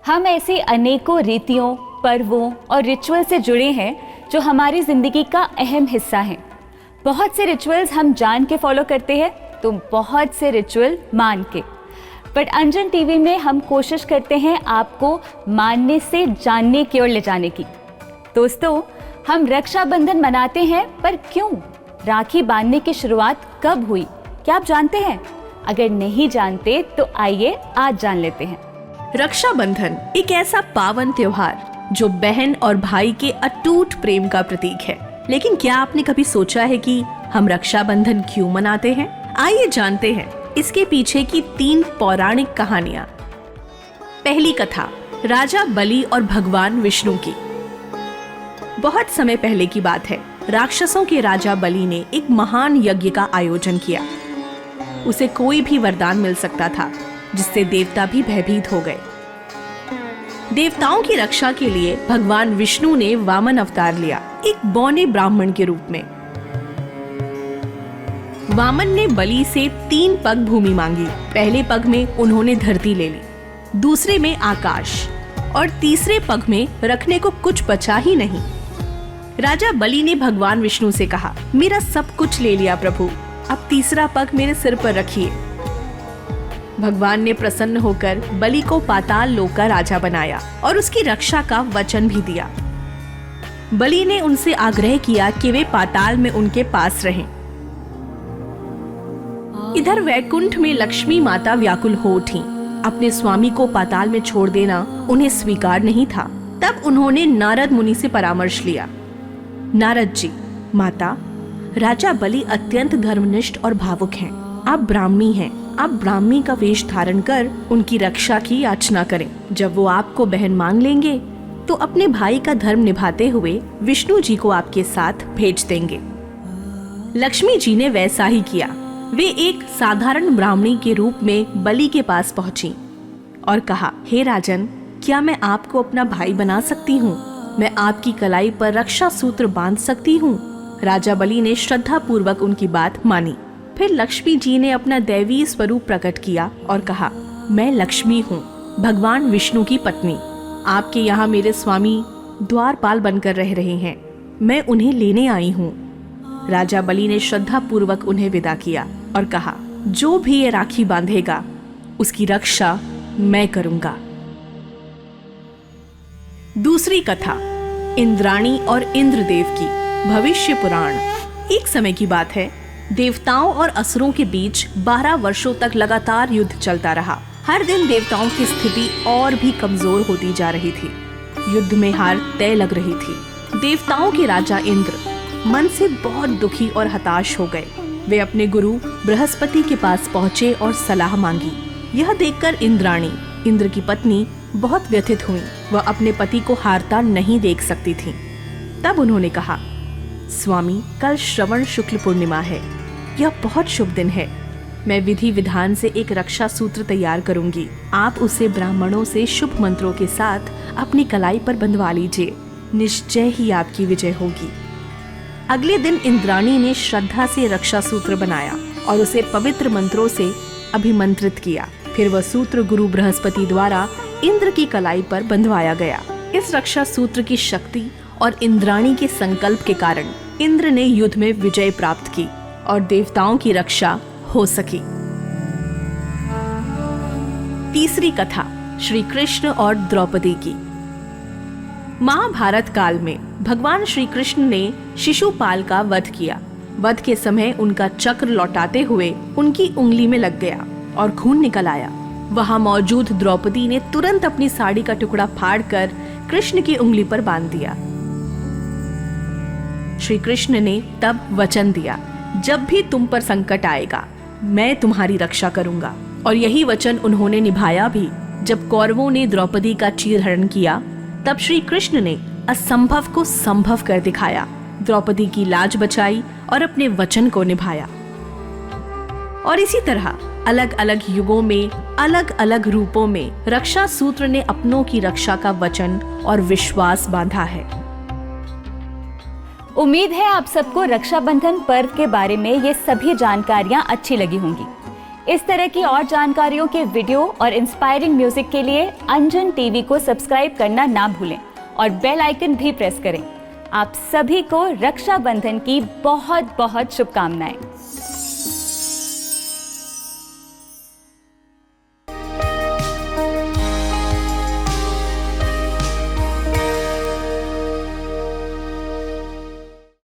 हम ऐसी अनेकों रीतियों, पर्वों और रिचुअल से जुड़े हैं जो हमारी जिंदगी का अहम हिस्सा हैं। बहुत से रिचुअल्स हम जान के फॉलो करते हैं तो बहुत से रिचुअल मान के। बट अंजन टीवी में हम कोशिश करते हैं आपको मानने से जानने की ओर ले जाने की। दोस्तों, हम रक्षाबंधन मनाते हैं, पर क्यों? राखी बांधने की शुरुआत कब हुई, क्या आप जानते हैं? अगर नहीं जानते तो आइए आज जान लेते हैं। रक्षाबंधन एक ऐसा पावन त्योहार जो बहन और भाई के अटूट प्रेम का प्रतीक है। लेकिन क्या आपने कभी सोचा है कि हम रक्षाबंधन क्यों मनाते हैं? आइए जानते हैं इसके पीछे की 3 पौराणिक कहानियां। पहली कथा राजा बलि और भगवान विष्णु की। बहुत समय पहले की बात है। राक्षसों के राजा बलि ने एक महान यज्ञ का आयोजन किया। उसे कोई भी वरदान मिल सकता था जिससे देवता भी भयभीत हो गए। देवताओं की रक्षा के लिए भगवान विष्णु ने वामन अवतार लिया, एक बौने ब्राह्मण के रूप में। वामन ने बलि से 3 पग भूमि मांगी। पहले पग में उन्होंने धरती ले ली, दूसरे में आकाश और तीसरे पग में रखने को कुछ बचा ही नहीं। राजा बलि ने भगवान विष्णु से कहा, मेरा सब कुछ ले लिया प्रभु, अब तीसरा पग मेरे सिर पर रखिए। भगवान ने प्रसन्न होकर बलि को पाताल लोक का राजा बनाया और उसकी रक्षा का वचन भी दिया। बलि ने उनसे आग्रह किया कि वे पाताल में उनके पास रहें। इधर वैकुंठ में लक्ष्मी माता व्याकुल हो उठी। अपने स्वामी को पाताल में छोड़ देना उन्हें स्वीकार नहीं था। तब उन्होंने नारद मुनि से परामर्श लिया। नारद जी, माता, राजा बलि अत्यंत धर्मनिष्ठ और भावुक हैं। आप ब्राह्मी हैं, आप ब्राह्मी का वेश धारण कर उनकी रक्षा की याचना करें। जब वो आपको बहन मान लेंगे तो अपने भाई का धर्म निभाते हुए विष्णु जी को आपके साथ भेज देंगे। लक्ष्मी जी ने वैसा ही किया। वे एक साधारण ब्राह्मणी के रूप में बलि के पास पहुंची और कहा, हे राजन, क्या मैं आपको अपना भाई बना सकती हूँ? मैं आपकी कलाई पर रक्षा सूत्र बांध सकती हूँ। राजा बलि ने श्रद्धा पूर्वक उनकी बात मानी। फिर लक्ष्मी जी ने अपना दैवीय स्वरूप प्रकट किया और कहा, मैं लक्ष्मी हूँ, भगवान विष्णु की पत्नी। आपके यहाँ मेरे स्वामी द्वारपाल बनकर रह रहे हैं, मैं उन्हें लेने आई हूँ। राजा बलि ने श्रद्धा पूर्वक उन्हें विदा किया और कहा, जो भी ये राखी बांधेगा उसकी रक्षा मैं करूंगा। दूसरी कथा इंद्राणी और इंद्रदेव की। भविष्य पुराण। एक समय की बात है, देवताओं और असुरों के बीच 12 वर्षों तक लगातार युद्ध चलता रहा। हर दिन देवताओं की स्थिति और भी कमजोर होती जा रही थी। युद्ध में हार तय लग रही थी। देवताओं के राजा इंद्र मन से बहुत दुखी और हताश हो गए। वे अपने गुरु बृहस्पति के पास पहुँचे और सलाह मांगी। यह देखकर इंद्राणी, इंद्र की पत्नी, बहुत व्यथित हुई। वह अपने पति को हारता नहीं देख सकती थी। तब उन्होंने कहा, स्वामी, कल श्रवण शुक्ल पूर्णिमा है। यह बहुत शुभ दिन है। मैं विधि विधान से एक रक्षा सूत्र तैयार करूंगी। आप उसे ब्राह्मणों से शुभ मंत्रों के साथ अपनी कलाई पर बंधवा लीजिए। निश्चय ही आपकी विजय होगी। अगले दिन इंद्राणी ने श्रद्धा से रक्षा सूत्र बनाया और उसे पवित्र मंत्रों से अभिमंत्रित किया। फिर वह सूत्र गुरु बृहस्पति द्वारा इंद्र की कलाई पर बंधवाया गया। इस रक्षा सूत्र की शक्ति और इंद्राणी के संकल्प के कारण इंद्र ने युद्ध में विजय प्राप्त की और देवताओं की रक्षा हो सकी। तीसरी कथा श्री कृष्ण और द्रौपदी की। महाभारत काल में भगवान श्री कृष्ण ने शिशुपाल का वध किया। वध के समय उनका चक्र लौटाते हुए उनकी उंगली में लग गया और खून निकल आया। वहां मौजूद द्रौपदी ने तुरंत अपनी साड़ी का टुकड़ा फाड़कर कृष्ण की उंगली पर बांध दिया। श्री कृष्ण ने तब वचन दिया, जब भी तुम पर संकट आएगा मैं तुम्हारी रक्षा करूंगा। और यही वचन उन्होंने निभाया भी। जब कौरवों ने द्रौपदी का चीरहरण किया तब श्री कृष्ण ने असंभव को संभव कर दिखाया। द्रौपदी की लाज बचाई और अपने वचन को निभाया। और इसी तरह अलग अलग युगों में अलग अलग रूपों में रक्षा सूत्र ने अपनों की रक्षा का वचन और विश्वास बांधा है। उम्मीद है आप सबको रक्षाबंधन पर्व के बारे में ये सभी जानकारियां अच्छी लगी होंगी। इस तरह की और जानकारियों के वीडियो और इंस्पायरिंग म्यूजिक के लिए अंजन टीवी को सब्सक्राइब करना ना भूलें और बेल आइकन भी प्रेस करें। आप सभी को रक्षाबंधन की बहुत बहुत शुभकामनाएं।